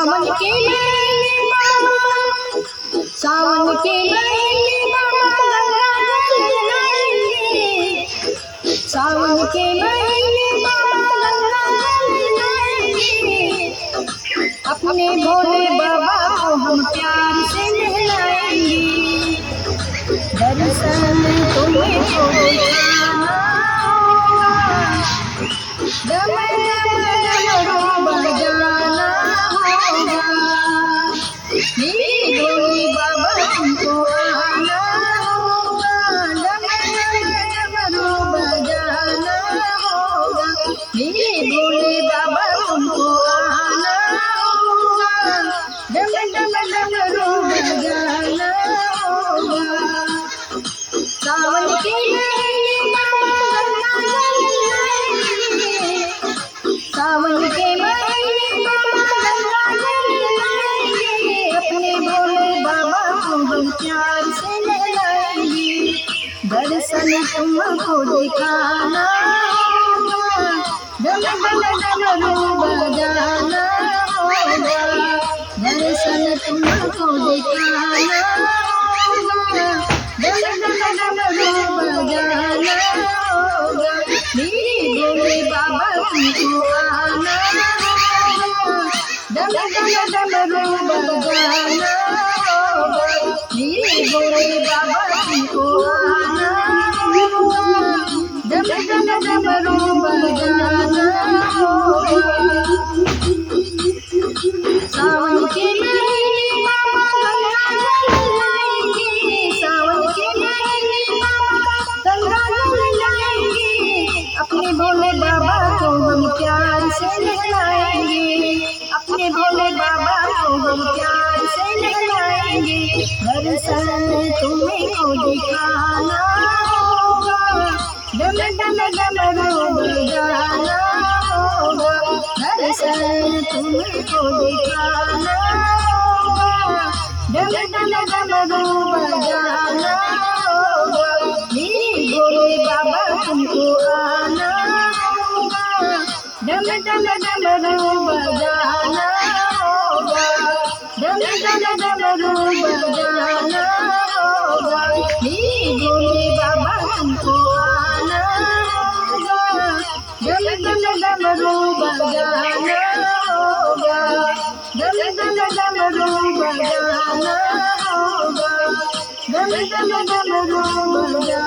सावन के महीने मामा, सावन के महीने मामा गंगा जल लाएंगे। सावन के महीने मामा गंगा जल लाएंगे। अपने भोले बाबा को हम प्यार से नहलाएंगे। दर्शन तुम्हें को दिखाना होगा, डम डम डमरू बजाना होगा। मेरे भोले बाबा तुमको आना होगा, डम डम डमरू बजाना होगा। मेरे भोले बाबा तुमको आना होगा, डम डम डमरू बजाना होगा। सावन के महीने मामा गंगा जल लाएंगे। सावन के महीने मामा गंगा जल लाएंगे। अपने भोले बाबा को हम प्यार से नहलाएंगे। दर्शन तुमको दिखाना होगा, डम डम डमरू बजाना होगा। दर्शन तुमको दिखाना होगा, डम डम डमरू बजाना होगा। मेरे भोले बाबा तुमको आना होगा, डम डम डमरू बजाना होगा। मेरे भोले बाबा तुमको आना होगा, डम डम डमरू बजाना होगा। सावन के महीने मामा गंगा जल लाएंगे। सावन के महीने मामा गंगा जल लाएंगे। अपने भोले बाबा को हम प्यार से नहलाएंगे। अपने भोले बाबा को हम प्यार से नहलाएंगे। दर्शन तुम्हें को दिखाना होगा, डम डम डमरू बजाना होगा। दर्शन तुम्हें को दिखाना होगा, डम डम डमरू बजाना होगा। मेरे भोले बाबा तुमको आना होगा, डम डम डमरू बजाना होगा। डम डम डमरू बजाना होगा। मेरे भोले बाबा तुमको आना होगा, डम डम डमरू बजाना होगा। डम डम डमरू बजाना होगा, डम डम डमरू बजाना।